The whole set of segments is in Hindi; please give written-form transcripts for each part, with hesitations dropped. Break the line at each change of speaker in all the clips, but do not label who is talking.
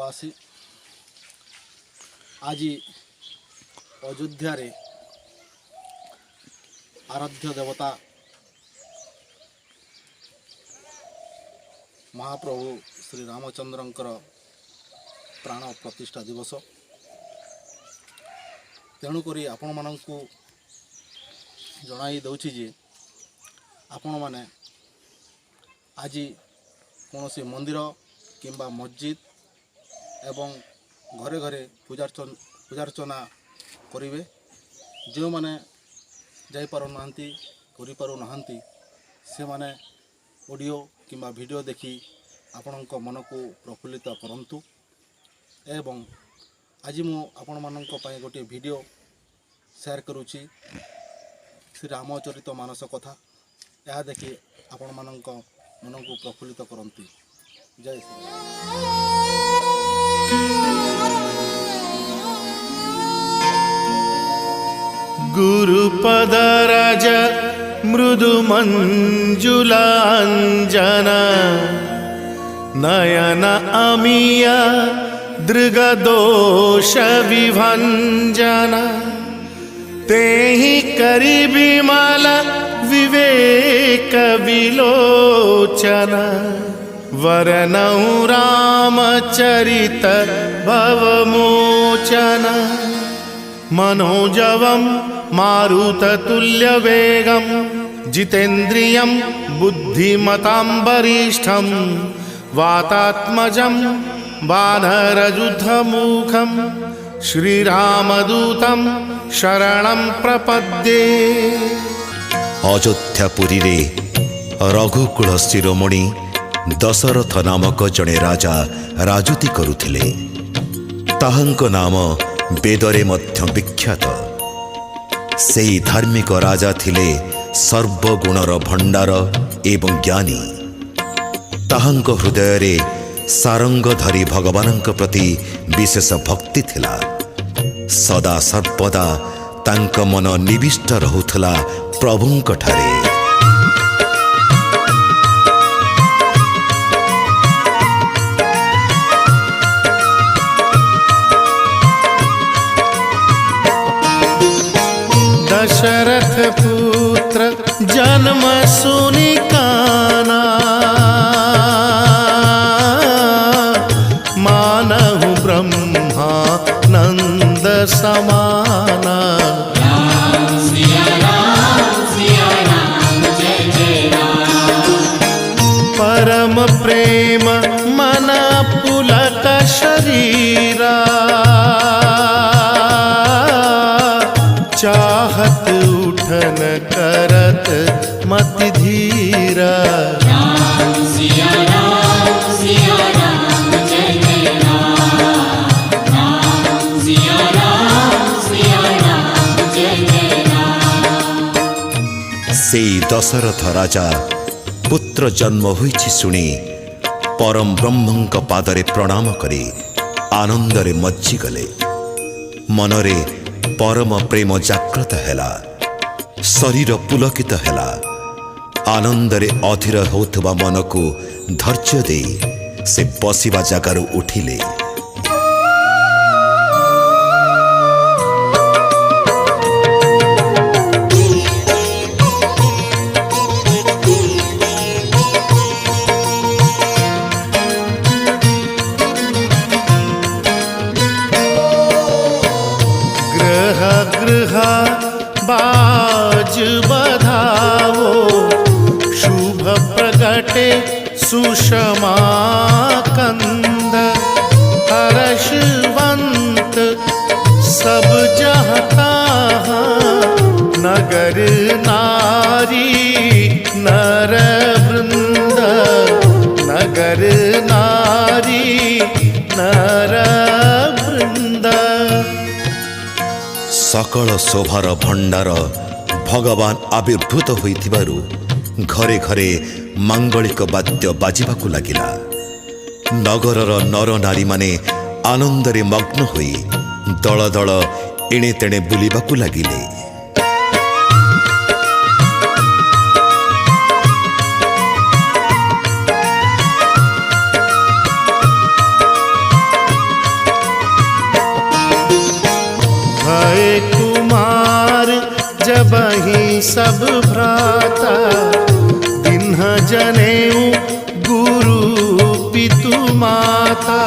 ଓଡ଼ିଶାବାସୀ ଆଜି ଅଯୋଧ୍ୟାରେ ଆରାଧ୍ୟ ଦେବତା ମହାପ୍ରଭୁ ଶ୍ରୀରାମଚନ୍ଦ୍ରଙ୍କର ପ୍ରାଣ ପ୍ରତିଷ୍ଠା ଦିବସ। ତେଣୁକରି ଆପଣମାନଙ୍କୁ ଜଣାଇ ଦେଉଛି ଯେ ଆପଣମାନେ ଆଜି କୌଣସି ମନ୍ଦିର କିମ୍ବା ମସଜିଦ୍ ଏବଂ ଘରେ ଘରେ ପୂଜାର୍ଚ୍ଚନା କରିବେ। ଯେଉଁମାନେ ଯାଇପାରୁନାହାନ୍ତି କରିପାରୁନାହାନ୍ତି ସେମାନେ ଅଡ଼ିଓ କିମ୍ବା ଭିଡ଼ିଓ ଦେଖି ଆପଣଙ୍କ ମନକୁ ପ୍ରଫୁଲ୍ଲିତ କରନ୍ତୁ। ଏବଂ ଆଜି ମୁଁ ଆପଣମାନଙ୍କ ପାଇଁ ଗୋଟିଏ ଭିଡ଼ିଓ ସେୟାର କରୁଛି, ଶ୍ରୀରାମଚରିତ ମାନସ କଥା। ଏହା ଦେଖି ଆପଣମାନଙ୍କ ମନକୁ ପ୍ରଫୁଲ୍ଲିତ କରନ୍ତି। ଜୟ
गुरुपद राज मृदु मंजुलांजना नयन अमीय दृगदोष विभंजन तेहि करि विमल विवेक विलोचन वरनौ रामचरित भवमोचन मनोजवं मारुततुल्यवेगं जितेन्द्रियं बुद्धिमतां वरिष्ठं वातात्मजं वानरयुद्धमुखं श्रीरामदूतं शरणं प्रपद्ये।
अयोध्यापुरी रे रघुकुल शिरोमणि दशरथ नामक जड़े राजा राजती करुथिले। ताहांको नाम वेदरे मध्य विख्यात। सेई धार्मिक राजा थिले सर्वगुणर भंडार एवं ज्ञानी। ताहांको हृदय रे सारंग धरी भगवानंक प्रति विशेष भक्ति थिला। सदा सर्वदा तांक मन निविष्ट रहुथला प्रभुंक ठारे।
दशरथ पुत्र जन्म सुनि काना मानहु ब्रह्मा नंद समाना। परम प्रेम मन पुलक शरीरा चाहत उठन करत मति धीरा।
सेई दशरथ राजा पुत्र जन्म होइछि सुनी परम ब्रह्मंक पादरे प्रणाम करी आनंदरे मज्जी गले। मनरे परम प्रेम जागृत हैला, शरीर पुलकित हैला। आनंदरे अधीर होथुबा मनकु धैर्य दे से बसिबा जागारु उठिले।
गृह बाज बधावो शुभ प्रगटे सुषमा कंद। हर्षवंत सब जहता नगर नारी नर वृंद। नगर नारी नर वृंद।
सकल शोभार भंडार भगवान आविर्भूत होइथिबारु घरे घरे मांगलिक वाद्य बाजिबाकु लागिला। नगरर नर नारी माने आनंदरे मग्न होई दल दल एणे तेणे बुलिबाकु लागिले।
जब ही सब भ्राता दिन्ह जनेऊ गुरु पितु माता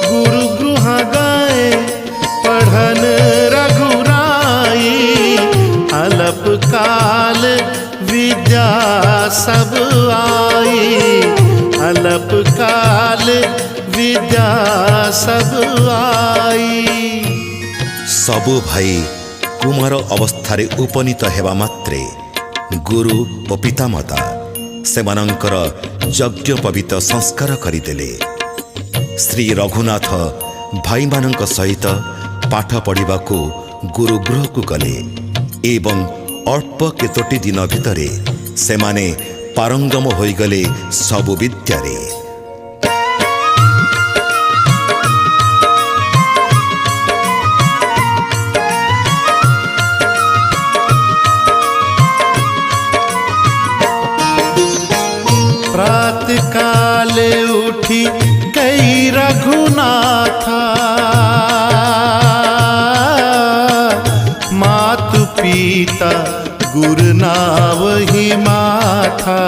गुरु गृह गए पढ़न रघुराई अल्प काल विद्या सब आई अल्प काल विद्या सब आई।
सबु भाई कुमार अवस्थार उपनीत हेबा मात्रे गुरु ओ पितामाता सेमानंकर यज्ञोपवीत संस्कार करिदेले। श्री रघुनाथ भाई मानक सहित पाठ पढ़िबाकू गुरुगृह को गले एवं अल्प केतोटी दिन भितरे सेमाने पारंगम होइगले सबु विद्यारे।
प्रातः काल उठी गई रघुनाथा मातु पिता गुरु नाव ही माथा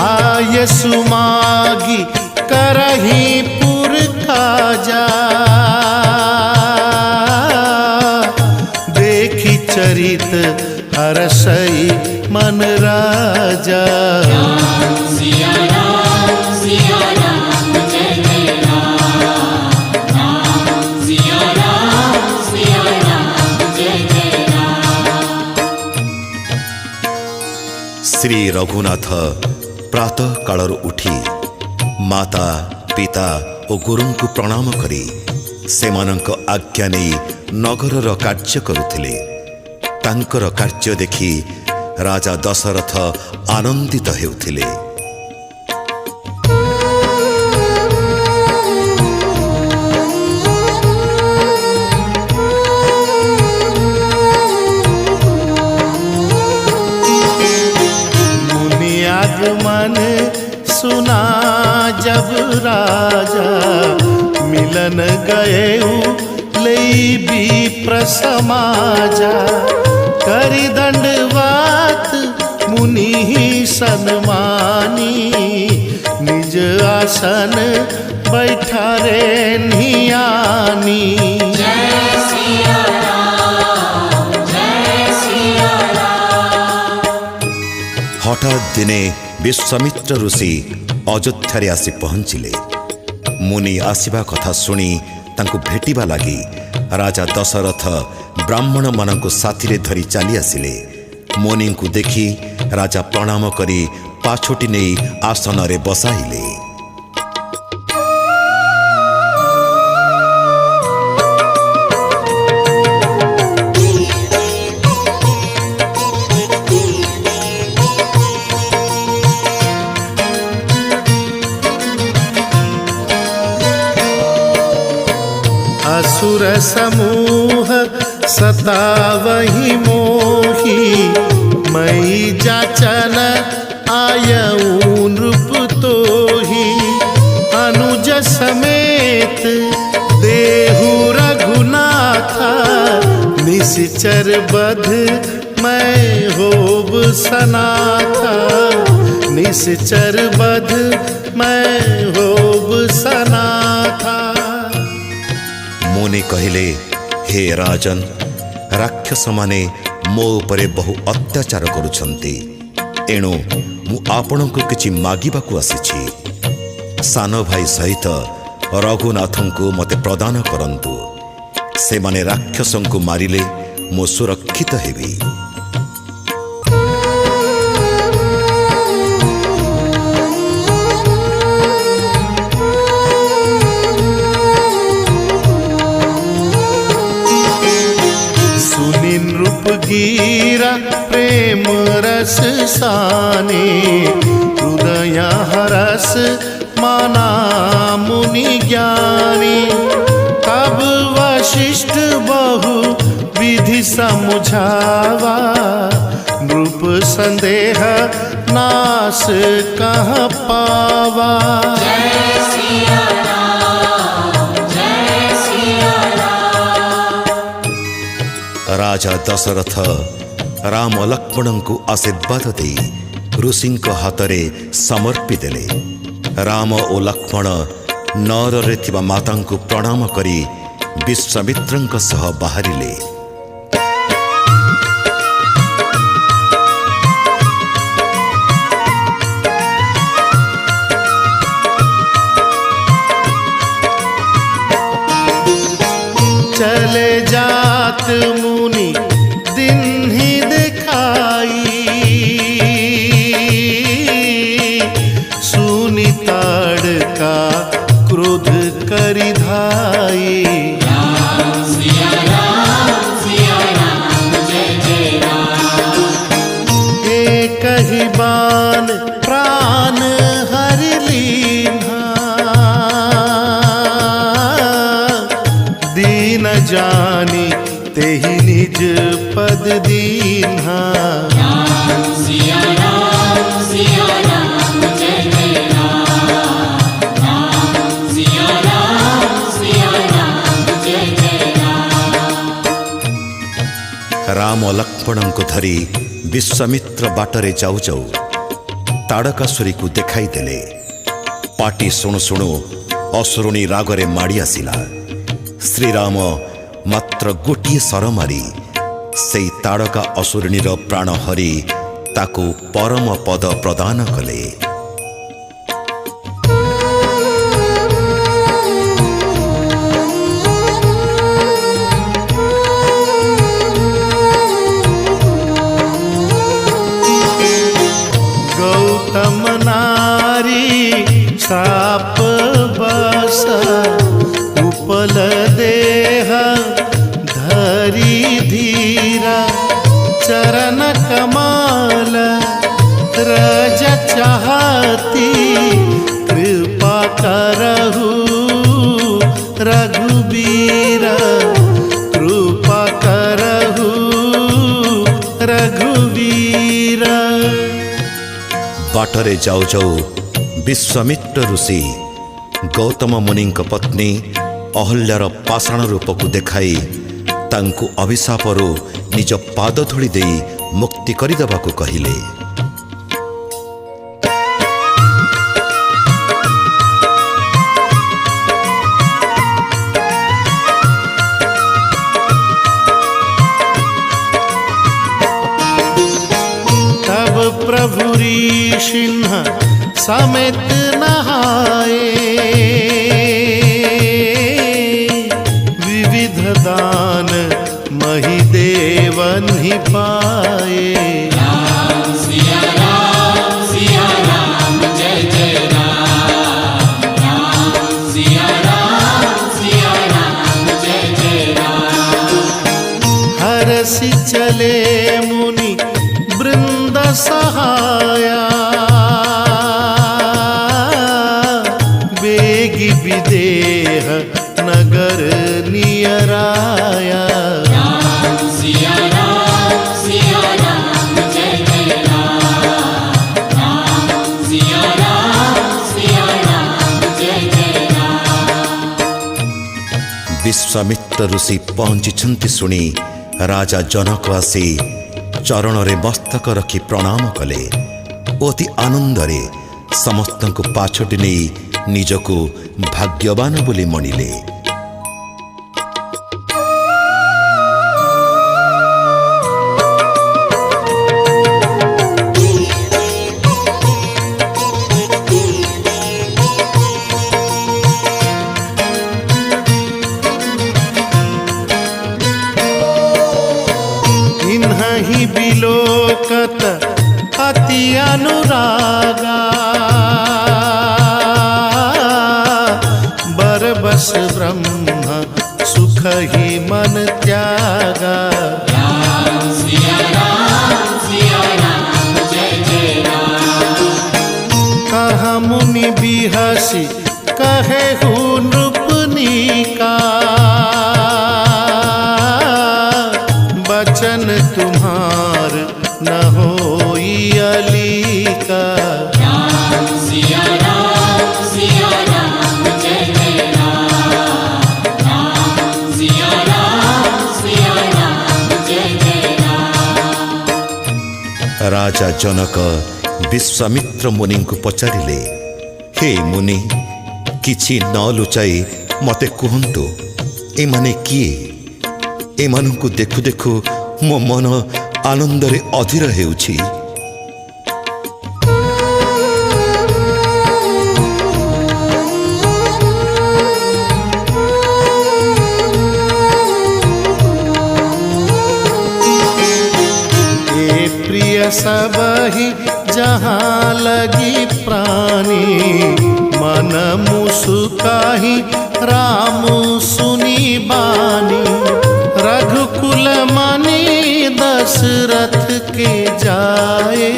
आय सुमागी करही पुर काजा देखी चरित हरसई मन राजा।
श्री रघुनाथ प्रातः कालर उठी माता पिता और गुरु को प्रणाम करी सेमानंक आज्ञा नहीं नगरर कार्य करुथिले। तांकर कार्य देखि राजा दशरथ आनंदित हेउथिले।
आगमन सुना जब राजा मिलन गए लई विप्र समाजा करि दंडवात मुनि सन्मानी निज आसन बैठा रे नियानी।
हठात दिने विश्वामित्र ऋषि अयोध्या आसी पहुंचिले। मुनि आसिबा कथा सुनी तांको भेटिबा लागी राजा दशरथ ब्राह्मण मानक साथी धरी चली आसिले। मुनि को देखि राजा प्रणाम करी पाछोटी नहीं आसन रे बसाइले।
असुर समूह सतावहि मोही मई जाचन आयऊ नृप तोही अनुज समेत देहु रघुनाथा निश्चर बध मैं होब सनाथा निश्चर बध मैं होब सनाथा।
मुनि कहले हे राजन राक्षस माने मो उपरे बहु अत्याचार करुछंती एणु मु आपणको किछि मागिबाकू आसीछि। सान भाई सहित रघुनाथंको मते प्रदान करंतु से माने राक्षसंको मारिले मु सुरक्षित हेबी।
गीरा प्रेम रस साने हृदय हरस माना मुनि ज्ञानी तब वशिष्ठ बहु विधि समझावा नृप संदेह नाश कह पावा। जय सिया राम,
राजा दशरथ राम लक्ष्मण को आशीर्वाद दे ऋषि हाथरे समर्पी देले। राम और लक्ष्मण नौर थिबा माता को प्रणाम करी विश्वामित्र सह बाहरिले।
चले जात मुनि दिन ही दिखाई, सुनी ताड़का क्रोध करि धाई। एक ही बान प्राण हरि लीन्हा, दीन जानी तेहि निज पद दीन्हा।
राम लक्ष्मण को धरी विश्वामित्र बाटरे जाऊ जाऊ ताड़कासुरी को देखाई देले। पाटी शुणु शुणु असुरुणी रागरे माड़ी आसिला। श्रीराम मात्र गोटिए सर मारी से ताड़का असुरिणीर प्राण हरि ताकू परम पद प्रदान कले।
गौतम नारी श्राप बस, उपल देह धरी धीरा। चरण कमाल रज चाहती, कृपा करहु रघुबीरा। कृपा करहु रघुबीरा।
बाटरे जाऊ जाऊ विश्वामित्र ऋषि गौतम मुनि पत्नी अहल्यार पाषाण रूप को देखाई तांकु अभिशापरू निज पाद धूली दे मुक्ति करदेवाकू कहिले।
तब प्रभु ऋषिन्ह समेत नहाए, विविध दान मही देवन ही पाए। हरसि चले मुनि वृंद सहाया, बेगी विदेह नगर नियराया।
विश्वामित्र ऋषि पहुंची शुणी राजा जनक आसी चरण रे मस्तक रखी प्रणाम कले। अति आनंदरे समस्त को पाछोटी नहीं निजको भाग्यवान बोली मणिले।
इन्हीं बिलोकत अति अनुरागा, बरबस ब्रह्म सुख ही मन त्यागा। कहा मुनि बिहसी कहे हूँ नृपनी का, वचन तुम्हार न होई अली का।
राजा जनक विश्वामित्र मुनि को पचारिले, हे मुनि, किछि न लुचाई मते कहंतु, एमाने किए? एमानंकु देखु देखु मो मन आनंदरे अधीर हेउछि।
सबहि जहाँ लगी प्राणी, मन मुसुकाहि राम सुनी बानी। रघुकुल मनि दशरथ के जाए,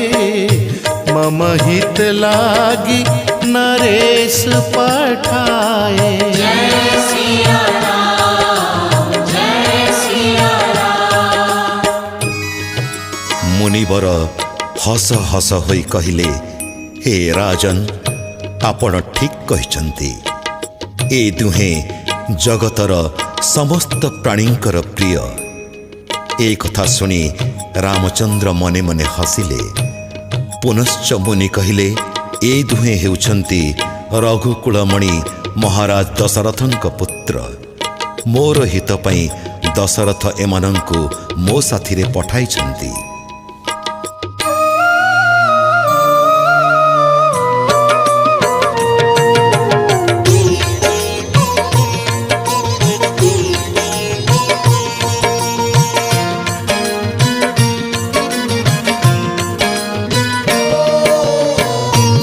मम हित लागी नरेश पठाए।
जय सिया राम, जय सिया राम।
मुनिवर हस हस होई कहिले, हे राजन, आपण ठीक कहिचंती। ए दुहे जगतर समस्त प्राणींकर प्रिय। ए कथा सुनी रामचंद्र मने मने हसिले। पुनश्च मुनि कहिले, ए दुहे हेउछंती रघुकुलमणि महाराज दशरथंक पुत्र। मोर हित पई दशरथ एमानंकु मो साथिरे पठाइछंती।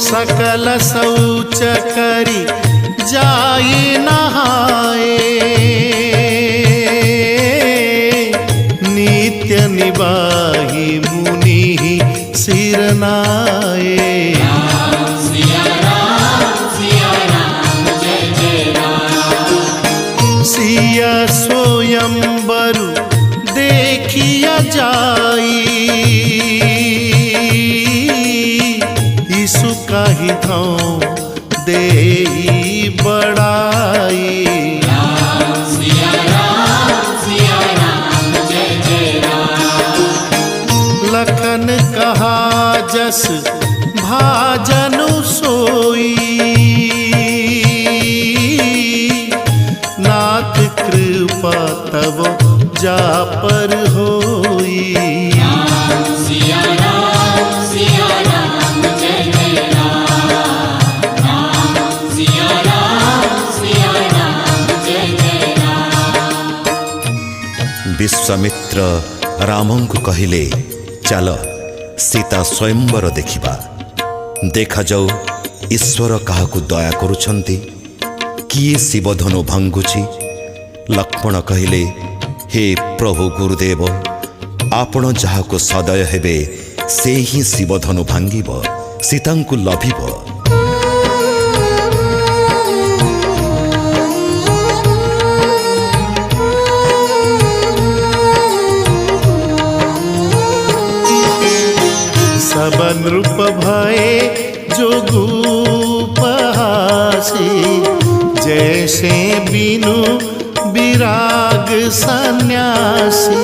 सकल शौच करी जाई नहाए, नित्य निबाही मुनि सिर नाए।
सिया राम, जय जय राम।
सिया स्वयंवरु देखिया जाई, सुकाहि धौ देई बड़ाई।
सिया राम, जय जय राम।
लखन कहा जस भाजनु सोई, नाथ कृपा तब जा पर होई।
सिया राम, जय जय राम। सिया राम, जय जय राम।
विश्वामित्र रामंकु कहिले, चल सीता स्वयंवर देखिबा। देखा जाऊ ईश्वर काहाकु दया करुछंती, किए शिवधनु भांगुछि। लक्ष्मण कहिले, हे प्रभु गुरुदेव, आपण जाहाकु सदय हेबे से ही शिवधनु भांगिब, सीतांकु लभिब।
सब नृप भये जोगुपहासी, जैसे बिनु विराग सन्यासी।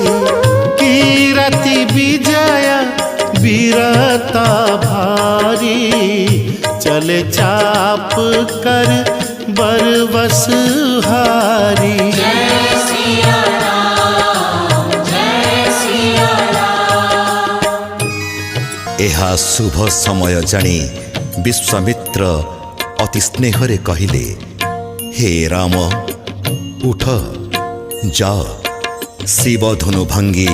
कीरति विजय वीरता भारी, चले चाप कर बरबस हारी।
जय सिया राम, जय सिया राम।
एहा शुभ समय जानी विश्वामित्र अति स्नेहरे कहिले, हे राम, उठ जा, शिवधनु भांगी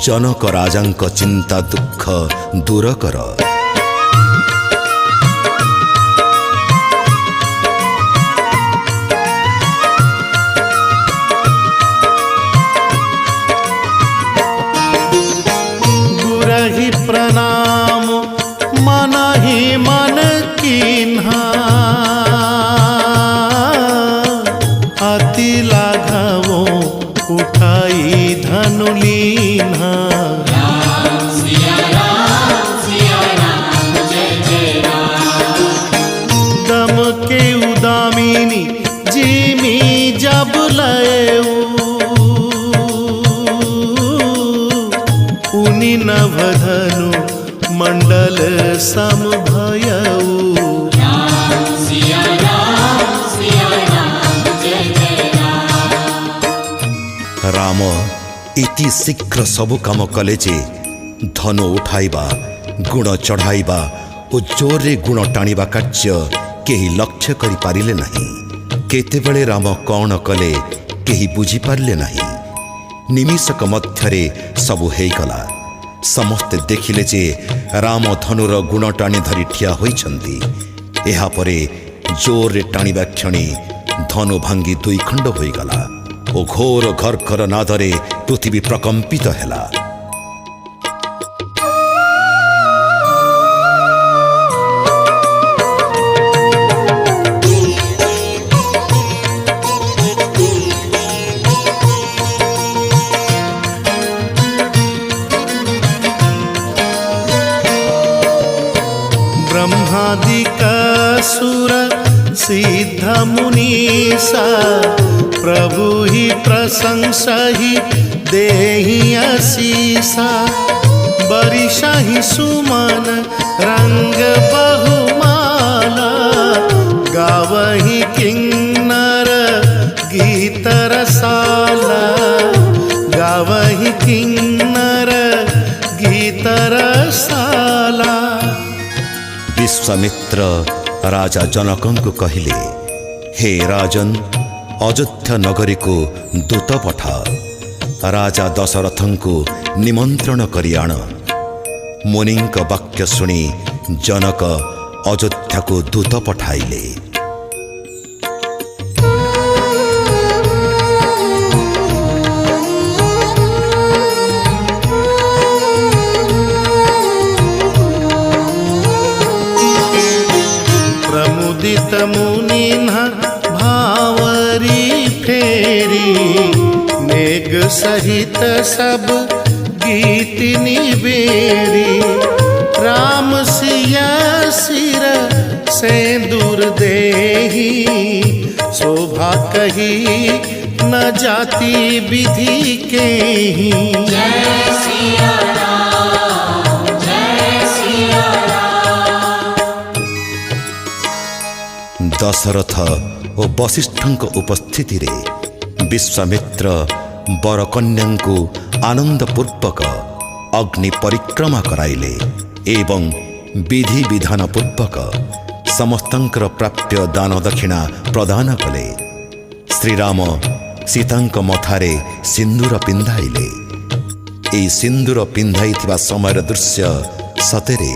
जनक राजांक चिंता दुख दूर कर।
गुरहि प्रणाम मन ही मन कीन्हा, अति लाघवो उठाई धनु लीन्हा।
सिया राम, जय जय राम।
दम के उदामिनी जिमी जब लयऊ, उनि नभधनु मंडल समभयऊ
राम सिया राम जय जय राम।
राम इति शीघ्र सबु काम कले जे धनु उठाइबा गुण चढ़ाइबा और जोरे गुण टाणिबा कार्य केही लक्ष्य करि पारिले नाही। केतेबेले राम कौन कले केही बुझी पारिले नाही। निमिषक मध्यरे सबु हेगला। समस्ते देखिले जे राम धनुर गुण टाणी धरी ठिया होइछन्ति। एहा परे जोरे टाणिबा क्षणी धनु भांगी दुई खंड होइगला ओ घोर घर्घर नादरे पृथ्वी प्रकम्पित हेला।
ब्रह्मादिकासुर सिद्ध मुनीसा प्रभु ही प्रशंसा ही देहि आशीषा। बरिषा ही सुमन रंग बहुमाला गावहि किन्नर गीत रसाला। गावहि किन्नर गीत रसाला।
विश्वामित्र राजा जनकंकु कहिले, हे राजन अयोध्या नगरी को दूत पठा। राजा दशरथंकु निमंत्रण करि आण। मुनिंक वाक्य शुणी जनक अयोध्या को दूत पठाइले।
प्रमुदित मुनिन्ह भावरी फेरी मेघ सहित सब गीत निबेरी। राम सिया सिर से दूर देही शोभा कही न जाति विधि केही।
जय सिया राम जय सिया राम।
दशरथ और वशिष्ठंक उपस्थिति रे विश्वामित्र बरकन्यांकु आनंदपूर्वक अग्नि परिक्रमा कराइले एवं विधि विधान पूर्वक समस्तंकर प्राप्य दान दक्षिणा प्रदान कले। श्रीराम सीतांक मथारे सिंदूर पिंधाइले। ए सिंदूर पिंधाइथिबा समयर दृश्य सतेरे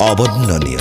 अवर्णनीय।